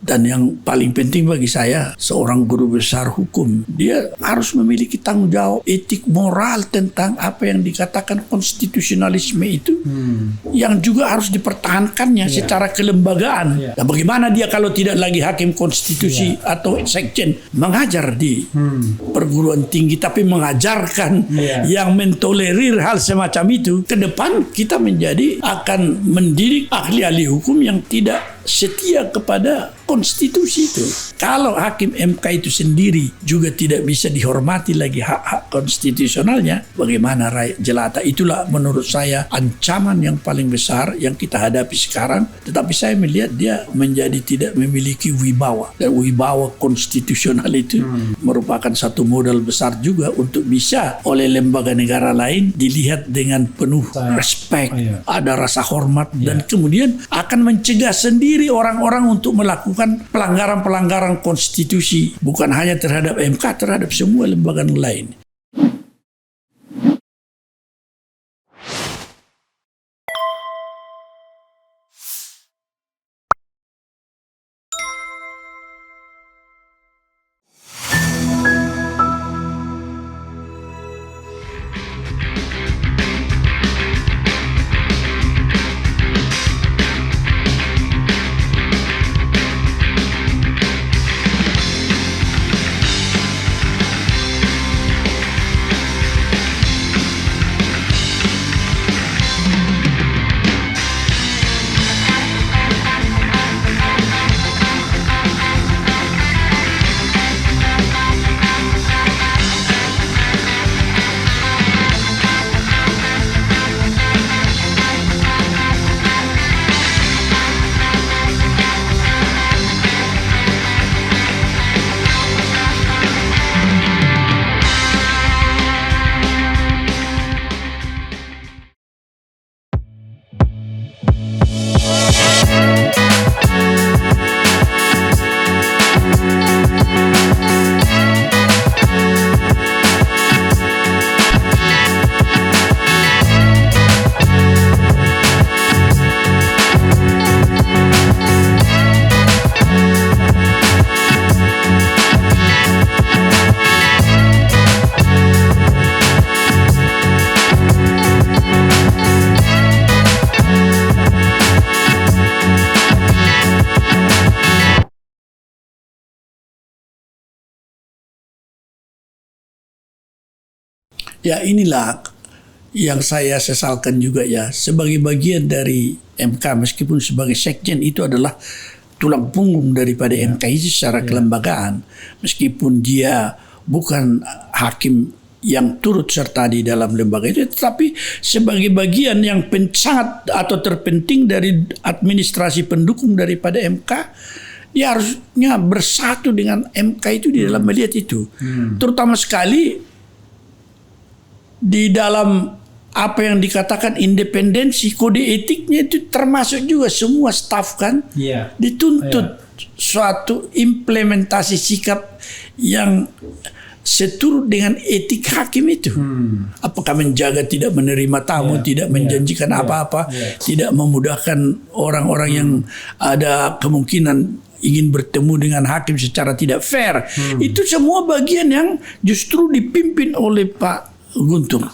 Dan yang paling penting bagi saya, seorang guru besar hukum, dia harus memiliki tanggung jawab etik moral tentang apa yang dikatakan konstitusionalisme itu, yang juga harus dipertahankannya secara kelembagaan. Dan bagaimana dia kalau tidak lagi hakim konstitusi atau sekjen mengajar di perguruan tinggi, tapi mengajarkan yang mentolerir hal semacam itu, ke depan kita akan mendidik ahli-ahli hukum yang tidak setia kepada konstitusi itu. Kalau hakim MK itu sendiri juga tidak bisa dihormati lagi hak-hak konstitusionalnya, bagaimana rakyat jelata? Itulah menurut saya ancaman yang paling besar yang kita hadapi sekarang. Tetapi saya melihat dia menjadi tidak memiliki wibawa, dan wibawa konstitusional itu merupakan satu modal besar juga untuk bisa oleh lembaga negara lain dilihat dengan penuh respect, ada rasa hormat, dan kemudian akan mencegah sendiri orang-orang untuk melakukan pelanggaran-pelanggaran konstitusi, bukan hanya terhadap MK, terhadap semua lembaga lain. Ya, inilah yang saya sesalkan juga ya. Sebagai bagian dari MK, meskipun sebagai sekjen, itu adalah tulang punggung daripada MK itu secara kelembagaan. Meskipun dia bukan hakim yang turut serta di dalam lembaga itu, tetapi sebagai bagian yang sangat atau terpenting dari administrasi pendukung daripada MK, dia harusnya bersatu dengan MK itu di dalam melihat itu. Terutama sekali di dalam apa yang dikatakan independensi, kode etiknya itu termasuk juga semua staf kan dituntut suatu implementasi sikap yang seturut dengan etik hakim itu. Apakah menjaga tidak menerima tamu, tidak menjanjikan apa-apa, tidak memudahkan orang-orang yang ada kemungkinan ingin bertemu dengan hakim secara tidak fair. Itu semua bagian yang justru dipimpin oleh Pak Guntur.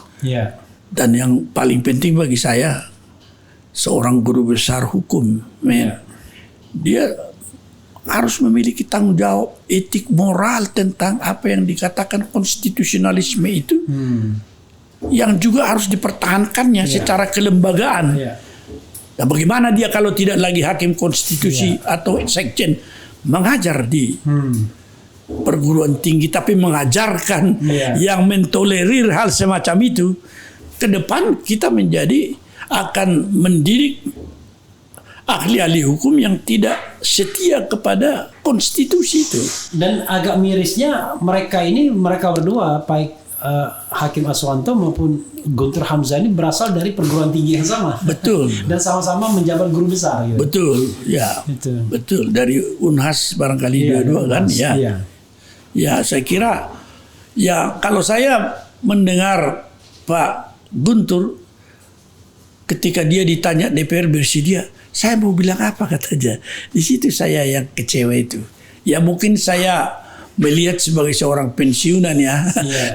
Dan yang paling penting bagi saya, seorang guru besar hukum, dia harus memiliki tanggung jawab etik moral tentang apa yang dikatakan konstitusionalisme itu, yang juga harus dipertahankannya secara kelembagaan. Dan bagaimana dia kalau tidak lagi hakim konstitusi atau sekjen mengajar di perguruan tinggi, tapi mengajarkan yang mentolerir hal semacam itu, ke depan kita akan mendidik ahli-ahli hukum yang tidak setia kepada konstitusi itu. Dan agak mirisnya mereka berdua, baik Hakim Aswanto maupun Guntur Hamzah, ini berasal dari perguruan tinggi yang sama. Betul. Dan sama-sama menjabat guru besar. Gitu. Betul, ya. Betul. Dari Unhas barangkali dua-dua kan, ya. Ya, saya kira ya, kalau saya mendengar Pak Guntur ketika dia ditanya DPR bersedia, Saya mau bilang apa katanya. Di situ saya yang kecewa itu. Ya mungkin saya melihat sebagai seorang pensiunan ya.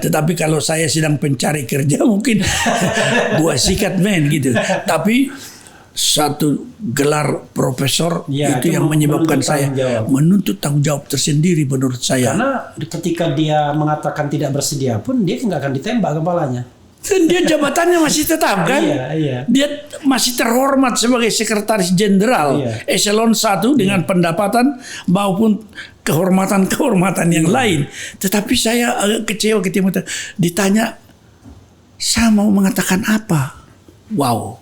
Tetapi kalau saya sedang pencari kerja mungkin gua sikat men gitu. Tapi satu gelar profesor itu yang menyebabkan saya menuntut tanggung jawab tersendiri menurut saya. Karena ketika dia mengatakan tidak bersedia pun dia nggak akan ditembak kepalanya. Dan dia jabatannya masih tetap kan? Dia masih terhormat sebagai sekretaris jenderal eselon 1 dengan pendapatan maupun kehormatan yang lain. Tetapi saya agak kecewa ketika ditanya, saya mau mengatakan apa? Wow.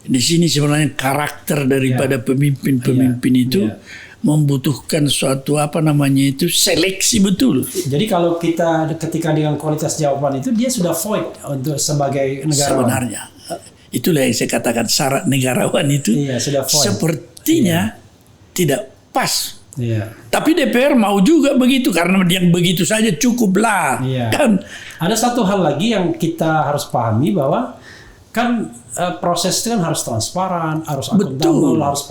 Di sini sebenarnya karakter daripada pemimpin-pemimpin itu membutuhkan suatu seleksi betul. Jadi kalau ketika dengan kualitas jawaban itu dia sudah void untuk sebagai negarawan. Sebenarnya itulah yang saya katakan syarat negarawan itu sudah void. Sepertinya tidak pas. Tapi DPR mau juga begitu karena yang begitu saja cukuplah. Kan ada satu hal lagi yang kita harus pahami bahwa kan proses itu kan harus transparan, harus akuntabel, harus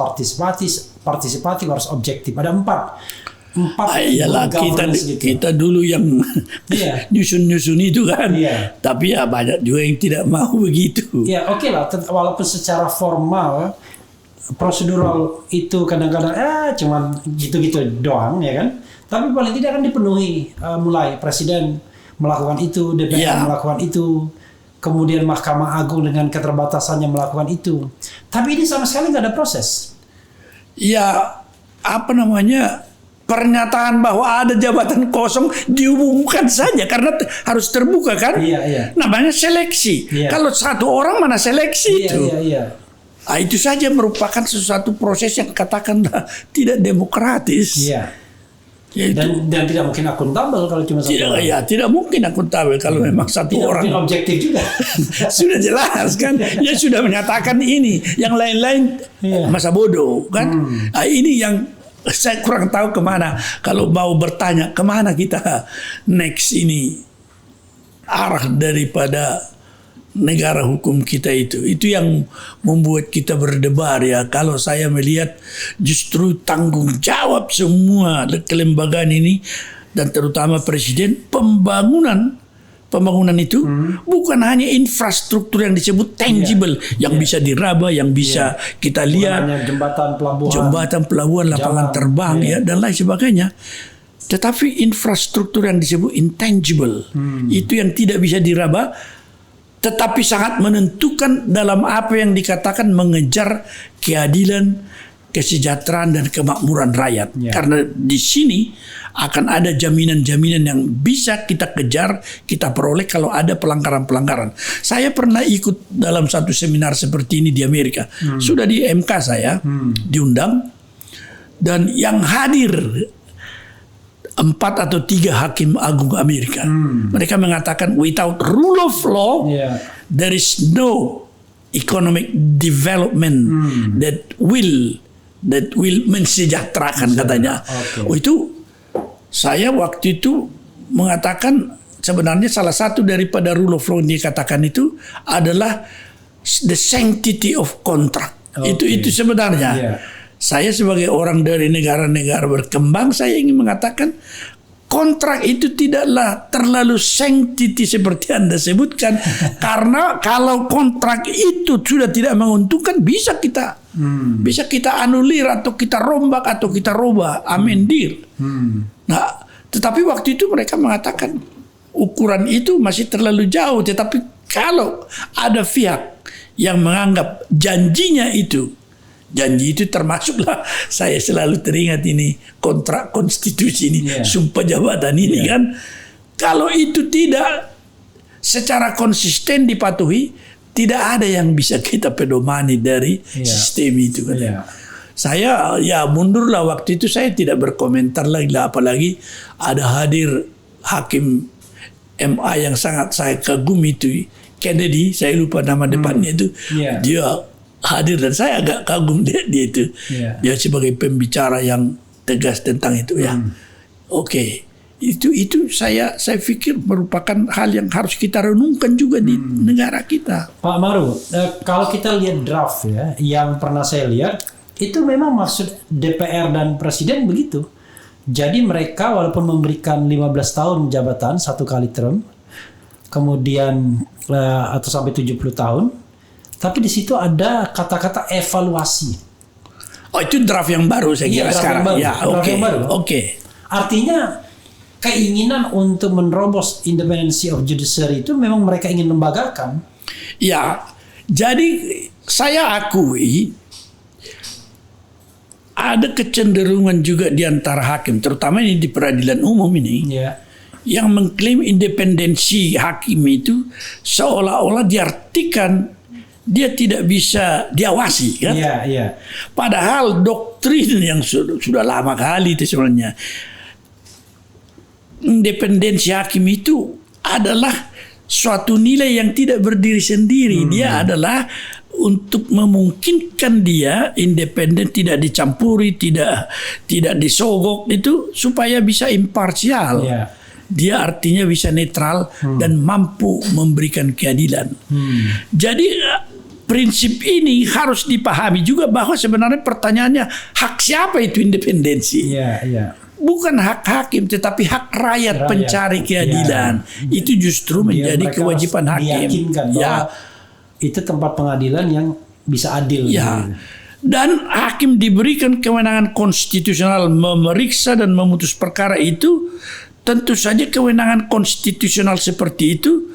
partisipatif, harus objektif. Ada empat iyalah kita dulu yang nyusun itu kan. Tapi ya banyak juga yang tidak mau begitu. Oke lah, walaupun secara formal prosedural itu kadang-kadang cuman gitu-gitu doang ya kan. Tapi paling tidak kan dipenuhi, mulai presiden melakukan itu, DPR melakukan itu, kemudian Mahkamah Agung dengan keterbatasannya melakukan itu. Tapi ini sama sekali nggak ada proses. Pernyataan bahwa ada jabatan kosong diumumkan saja karena harus terbuka kan? Namanya seleksi. Kalau satu orang mana seleksi itu? Itu saja merupakan sesuatu proses yang katakanlah tidak demokratis. Dan tidak mungkin akuntabel kalau cuma satu orang. Tidak mungkin akuntabel kalau memang satu orang. Tidak mungkin objektif juga. Sudah jelas kan, dia sudah menyatakan ini, yang lain-lain masa bodoh kan. Ini yang saya kurang tahu kemana. Kalau mau bertanya kemana kita next ini arah daripada negara hukum kita itu yang membuat kita berdebar ya. Kalau saya melihat justru tanggung jawab semua kelembagaan ini dan terutama presiden, pembangunan itu bukan hanya infrastruktur yang disebut tangible yang bisa diraba, yang bisa kita lihat, jembatan, pelabuhan, lapangan terbang dan lain sebagainya. Tetapi infrastruktur yang disebut intangible itu yang tidak bisa diraba, tetapi sangat menentukan dalam apa yang dikatakan mengejar keadilan, kesejahteraan dan kemakmuran rakyat. Karena di sini akan ada jaminan-jaminan yang bisa kita kejar, kita peroleh kalau ada pelanggaran-pelanggaran. Saya pernah ikut dalam satu seminar seperti ini di Amerika. Sudah di MK saya diundang, dan yang hadir 4 atau 3 hakim agung Amerika. Mereka mengatakan without rule of law there is no economic development that will mensejahterakan katanya. Itu saya waktu itu mengatakan sebenarnya salah satu daripada rule of law yang dikatakan itu adalah the sanctity of contract. Itu sebenarnya. Saya sebagai orang dari negara-negara berkembang, saya ingin mengatakan kontrak itu tidaklah terlalu sanctity seperti Anda sebutkan. Karena kalau kontrak itu sudah tidak menguntungkan, bisa kita anulir atau kita rombak atau kita rubah, amendir. Nah, tetapi waktu itu mereka mengatakan ukuran itu masih terlalu jauh. Tetapi kalau ada pihak yang menganggap janji itu termasuklah, saya selalu teringat ini kontrak konstitusi ini, sumpah jabatan ini kan. Kalau itu tidak secara konsisten dipatuhi, tidak ada yang bisa kita pedomani dari sistem itu kan. Saya mundurlah waktu itu, saya tidak berkomentar lagi lah, apalagi ada hadir hakim MA yang sangat saya kagumi itu, Kennedy, saya lupa nama depannya itu. Dia hadir dan saya agak kagum dia itu. Dia sebagai pembicara yang tegas tentang itu Oke. Itu saya pikir merupakan hal yang harus kita renungkan juga di negara kita. Pak Maru, kalau kita lihat draft ya, yang pernah saya lihat, itu memang maksud DPR dan Presiden begitu. Jadi mereka walaupun memberikan 15 tahun jabatan, 1 kali term, kemudian atau sampai 70 tahun, tapi di situ ada kata-kata evaluasi. Oh, itu draft yang baru saya kira sekarang. Ya, oke. Artinya keinginan untuk menerobos independency of judiciary itu memang mereka ingin lembagakan. Ya, jadi saya akui ada kecenderungan juga di antara hakim, terutama ini di peradilan umum ini, yang mengklaim independensi hakim itu seolah-olah diartikan dia tidak bisa diawasi, kan? Padahal doktrin yang sudah lama kali itu sebenarnya, independensi hakim itu adalah suatu nilai yang tidak berdiri sendiri. Dia adalah untuk memungkinkan dia independen, tidak dicampuri, tidak disogok, itu supaya bisa imparsial. Dia artinya bisa netral dan mampu memberikan keadilan. Jadi prinsip ini harus dipahami juga bahwa sebenarnya pertanyaannya hak siapa itu independensi? Bukan hak hakim, tetapi hak rakyat pencari keadilan. Itu justru menjadi kewajiban hakim. Bahwa itu tempat pengadilan yang bisa adil. Dan hakim diberikan kewenangan konstitusional memeriksa dan memutus perkara itu. Tentu saja kewenangan konstitusional seperti itu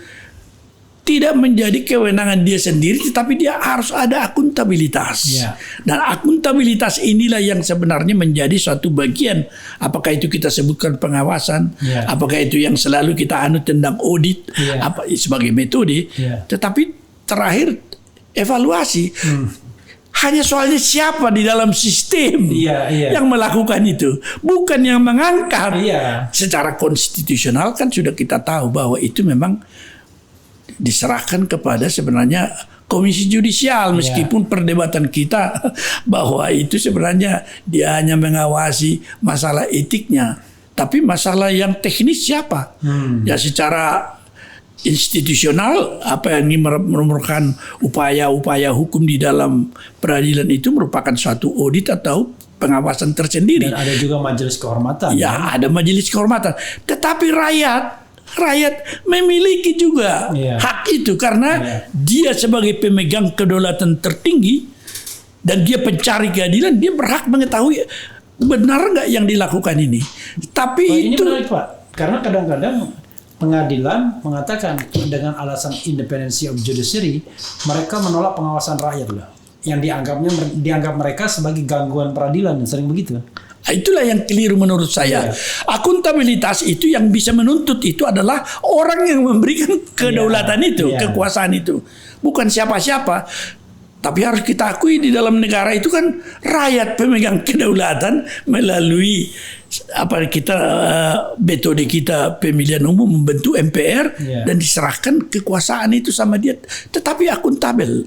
tidak menjadi kewenangan dia sendiri, tetapi dia harus ada akuntabilitas. Dan akuntabilitas inilah yang sebenarnya menjadi suatu bagian. Apakah itu kita sebutkan pengawasan, apakah itu yang selalu kita anut tentang audit, apa sebagai metode. Tetapi terakhir evaluasi. Hanya soalnya siapa di dalam sistem yang melakukan itu, bukan yang mengangkat. Secara konstitusional kan sudah kita tahu bahwa itu memang diserahkan kepada sebenarnya Komisi Judisial, meskipun perdebatan kita bahwa itu sebenarnya dia hanya mengawasi masalah etiknya, tapi masalah yang teknis siapa? Ya secara institusional apa yang merupakan upaya-upaya hukum di dalam peradilan itu merupakan suatu audit atau pengawasan tersendiri. Dan ada juga majelis kehormatan. Ada majelis kehormatan. Tetapi rakyat memiliki juga hak itu karena dia sebagai pemegang kedaulatan tertinggi dan dia pencari keadilan, dia berhak mengetahui benar nggak yang dilakukan ini. Tapi itu menarik, Pak, karena kadang-kadang pengadilan mengatakan dengan alasan independency of judiciary mereka menolak pengawasan rakyat loh, yang dianggap mereka sebagai gangguan peradilan, sering begitu. Itulah yang keliru menurut saya. Akuntabilitas itu yang bisa menuntut itu adalah orang yang memberikan kedaulatan itu, kekuasaan itu, bukan siapa-siapa. Tapi harus kita akui di dalam negara itu kan rakyat pemegang kedaulatan melalui metode kita pemilihan umum membentuk MPR dan diserahkan kekuasaan itu sama dia. Tetapi akuntabel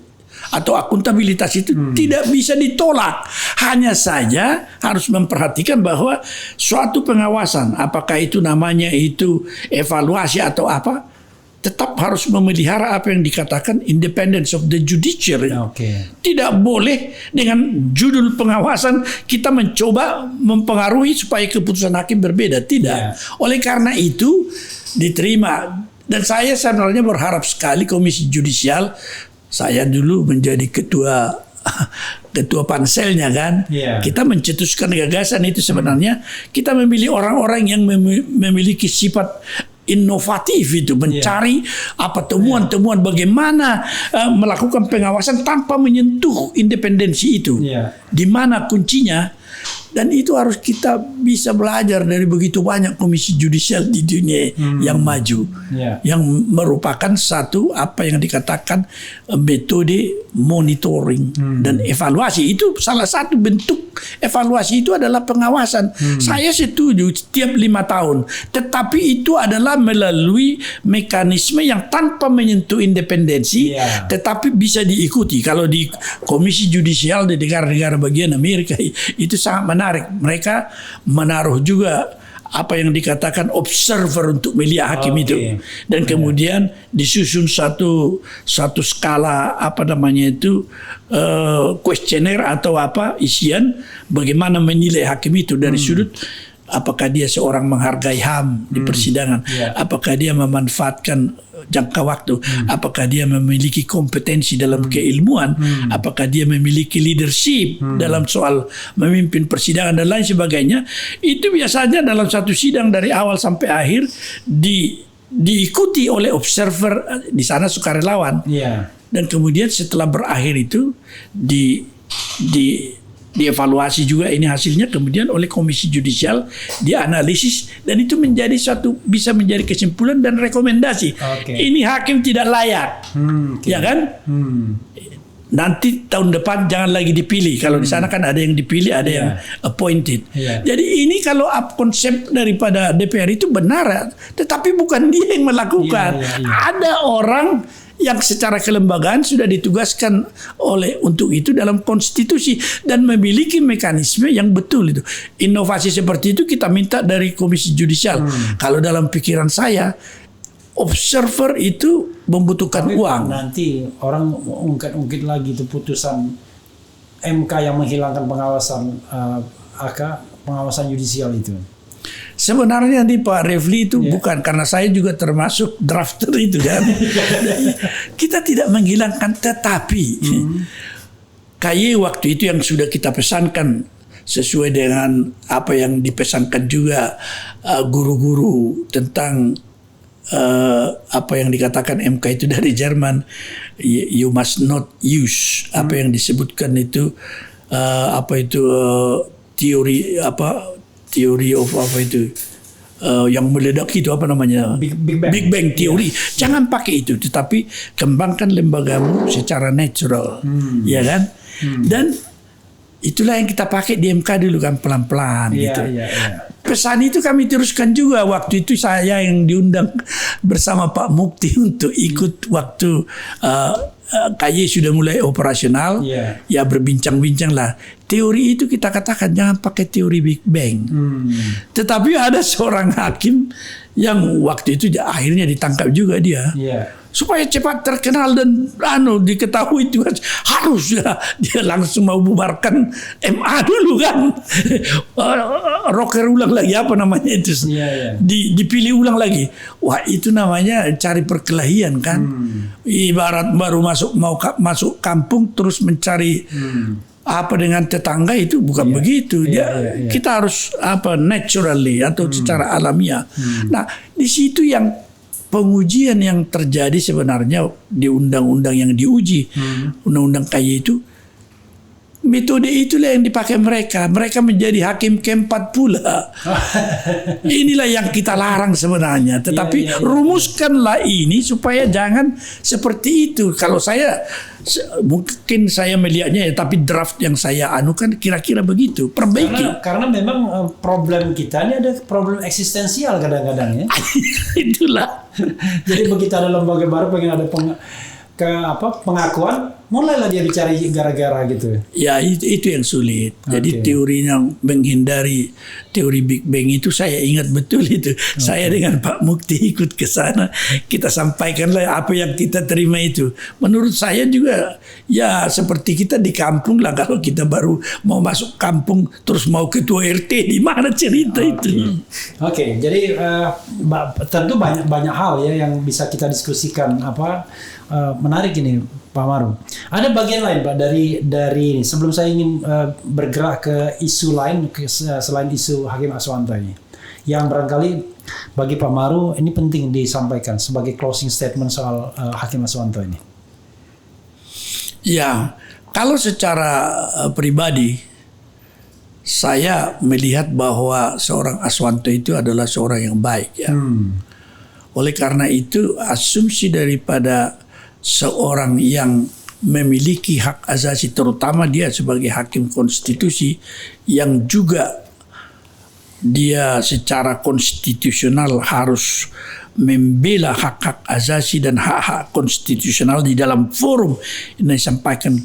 atau akuntabilitas itu tidak bisa ditolak. Hanya saja harus memperhatikan bahwa suatu pengawasan, apakah itu namanya itu evaluasi atau apa, tetap harus memelihara apa yang dikatakan independence of the judiciary. Tidak boleh dengan judul pengawasan kita mencoba mempengaruhi supaya keputusan hakim berbeda. Tidak. Oleh karena itu diterima. Dan saya sebenarnya berharap sekali Komisi Judisial, saya dulu menjadi ketua panselnya kan. Kita mencetuskan gagasan itu sebenarnya kita memilih orang-orang yang memiliki sifat inovatif itu, mencari apa temuan-temuan bagaimana melakukan pengawasan tanpa menyentuh independensi itu. Di mana kuncinya? Dan itu harus kita bisa belajar dari begitu banyak komisi judisial di dunia yang maju, yang merupakan satu apa yang dikatakan metode monitoring dan evaluasi. Itu salah satu bentuk evaluasi itu adalah pengawasan. Saya setuju setiap 5 tahun, tetapi itu adalah melalui mekanisme yang tanpa menyentuh independensi, tetapi bisa diikuti. Kalau di komisi judisial di negara-negara bagian Amerika itu sangat menarik. Mereka menaruh juga apa yang dikatakan observer untuk melihat hakim itu, dan kemudian disusun satu skala apa namanya itu kuesioner atau apa isian bagaimana menilai hakim itu dari sudut apakah dia seorang menghargai HAM di persidangan, apakah dia memanfaatkan jangka waktu, apakah dia memiliki kompetensi dalam keilmuan, apakah dia memiliki leadership dalam soal memimpin persidangan dan lain sebagainya. Itu biasanya dalam satu sidang dari awal sampai akhir diikuti oleh observer di sana, sukarelawan. Dan kemudian setelah berakhir itu dievaluasi juga ini hasilnya, kemudian oleh komisi judisial dianalisis, dan itu menjadi bisa menjadi kesimpulan dan rekomendasi. Ini hakim tidak layak, ya kan? Nanti tahun depan jangan lagi dipilih. Kalau di sana kan ada yang dipilih, ada yang appointed. Jadi ini kalau konsep daripada DPR itu benar, tetapi bukan dia yang melakukan. Ada orang yang secara kelembagaan sudah ditugaskan untuk itu dalam konstitusi dan memiliki mekanisme yang betul itu. Inovasi seperti itu kita minta dari komisi judisial. Kalau dalam pikiran saya, observer itu membutuhkan uang. Nanti orang ungkit-ungkit lagi itu putusan MK yang menghilangkan pengawasan judisial itu. Sebenarnya di Pak Refli itu bukan, karena saya juga termasuk drafter itu kan. Kita tidak menghilangkan, tetapi KY waktu itu yang sudah kita pesankan sesuai dengan apa yang dipesankan juga guru-guru tentang apa yang dikatakan MK itu dari Jerman, you must not use apa yang disebutkan itu teori of apa itu yang meledak itu apa namanya, Big Bang teori. Jangan pakai itu, tetapi kembangkan lembagamu secara natural, ya kan? Dan itulah yang kita pakai di MK dulu kan, pelan-pelan gitu. Pesan itu kami teruskan juga. Waktu itu saya yang diundang bersama Pak Mukti untuk ikut waktu KY sudah mulai operasional, ya berbincang-bincang lah. Teori itu kita katakan jangan pakai teori Big Bang. Tetapi ada seorang hakim yang waktu itu akhirnya ditangkap juga dia. Supaya cepat terkenal dan diketahui juga harus dia langsung mau bubarkan MA dulu kan. Rocker ulang lagi apa namanya itu. Dipilih ulang lagi. Wah, itu namanya cari perkelahian kan. Ibarat baru masuk kampung terus mencari apa dengan tetangga, itu bukan begitu. Kita harus naturally atau secara alamiah. Nah, di situ yang pengujian yang terjadi sebenarnya di undang-undang yang diuji, undang-undang KY itu, metode itulah yang dipakai mereka. Mereka menjadi hakim keempat pula. Inilah yang kita larang sebenarnya. Tetapi rumuskanlah ini supaya jangan seperti itu. Kalau saya mungkin saya melihatnya tapi draft yang saya anukan kira-kira begitu. Perbaiki. Karena memang problem kita ini ada problem eksistensial kadang-kadang ya. Itulah. Jadi begitu ada lembaga baru pengen ada pengakuan, mulailah dia bicara gara-gara gitu. Ya itu yang sulit. Jadi teorinya menghindari teori Big Bang itu saya ingat betul itu. Saya dengan Pak Mukti ikut ke sana. Kita sampaikanlah apa yang kita terima itu. Menurut saya juga ya seperti kita di kampung lah. Kalau kita baru mau masuk kampung terus mau ketua RT, di mana cerita itu? Jadi tentu banyak hal ya yang bisa kita diskusikan. Menarik ini Pak Maru. Ada bagian lain Pak dari ini. Sebelum saya ingin bergerak ke isu lain selain isu Hakim Aswanto ini, yang barangkali bagi Pak Maru ini penting disampaikan sebagai closing statement soal Hakim Aswanto ini. Ya, kalau secara pribadi saya melihat bahwa seorang Aswanto itu adalah seorang yang baik ya. Oleh karena itu asumsi daripada seorang yang memiliki hak asasi, terutama dia sebagai hakim konstitusi yang juga dia secara konstitusional harus membela hak-hak asasi dan hak-hak konstitusional di dalam forum yang disampaikan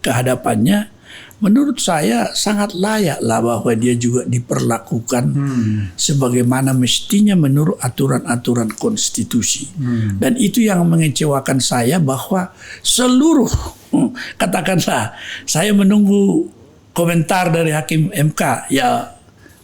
ke hadapannya, menurut saya sangat layak lah bahwa dia juga diperlakukan sebagaimana mestinya menurut aturan-aturan konstitusi. Dan itu yang mengecewakan saya bahwa seluruh, katakanlah saya menunggu komentar dari Hakim MK, ya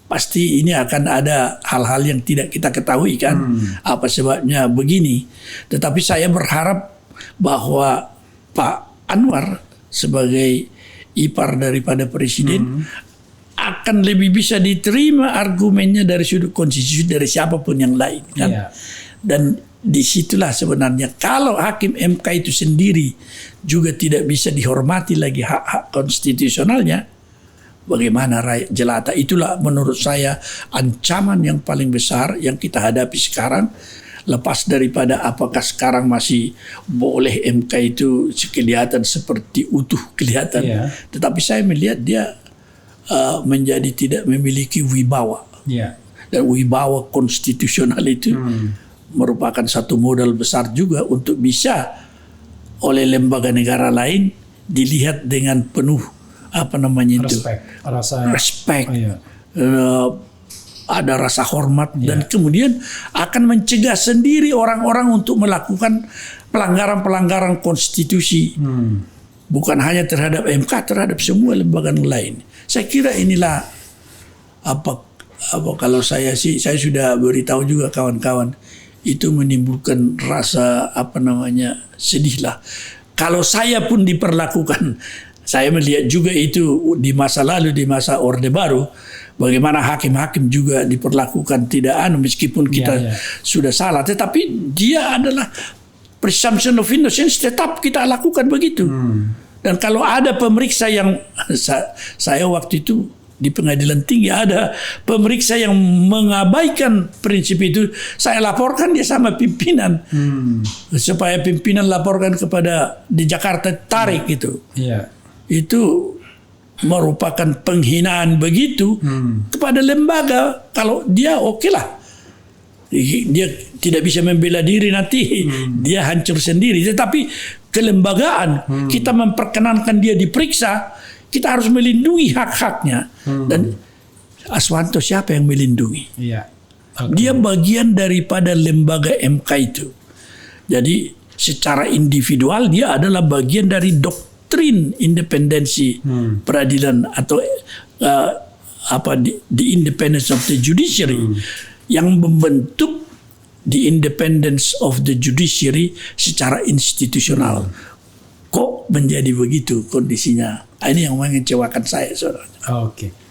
pasti ini akan ada hal-hal yang tidak kita ketahui kan, apa sebabnya begini. Tetapi saya berharap bahwa Pak Anwar sebagai ipar daripada Presiden akan lebih bisa diterima argumennya dari sudut konstitusi dari siapapun yang lain kan. Dan disitulah sebenarnya kalau Hakim MK itu sendiri juga tidak bisa dihormati lagi hak-hak konstitusionalnya, bagaimana rakyat jelata. Itulah menurut saya ancaman yang paling besar yang kita hadapi sekarang. Lepas daripada apakah sekarang masih boleh MK itu kelihatan seperti utuh kelihatan. Tetapi saya melihat dia menjadi tidak memiliki wibawa. Dan wibawa konstitusional itu merupakan satu modal besar juga untuk bisa oleh lembaga negara lain dilihat dengan penuh respect, ada rasa hormat dan kemudian akan mencegah sendiri orang-orang untuk melakukan pelanggaran-pelanggaran konstitusi, bukan hanya terhadap MK, terhadap semua lembaga lain. Saya kira inilah apa kalau saya sudah beritahu juga kawan-kawan, itu menimbulkan rasa sedih lah. Kalau saya pun diperlakukan. Saya melihat juga itu di masa lalu, di masa Orde Baru, bagaimana hakim-hakim juga diperlakukan tidak meskipun kita sudah salah, tetapi dia adalah presumption of innocence, tetap kita lakukan begitu. Dan kalau ada pemeriksa yang saya waktu itu di pengadilan tinggi ada pemeriksa yang mengabaikan prinsip itu, saya laporkan dia sama pimpinan supaya pimpinan laporkan kepada di Jakarta, tarik itu. Itu merupakan penghinaan begitu kepada lembaga. Kalau dia oke lah, dia tidak bisa membela diri nanti dia hancur sendiri. Tetapi kelembagaan kita memperkenankan dia diperiksa, kita harus melindungi hak-haknya. Dan Aswanto siapa yang melindungi? Dia bagian daripada lembaga MK itu. Jadi secara individual dia adalah bagian dari doktrin independensi peradilan atau the independence of the judiciary yang membentuk the independence of the judiciary secara institusional. Kok menjadi begitu kondisinya? Ini yang mengecewakan saya, saudara. Oke.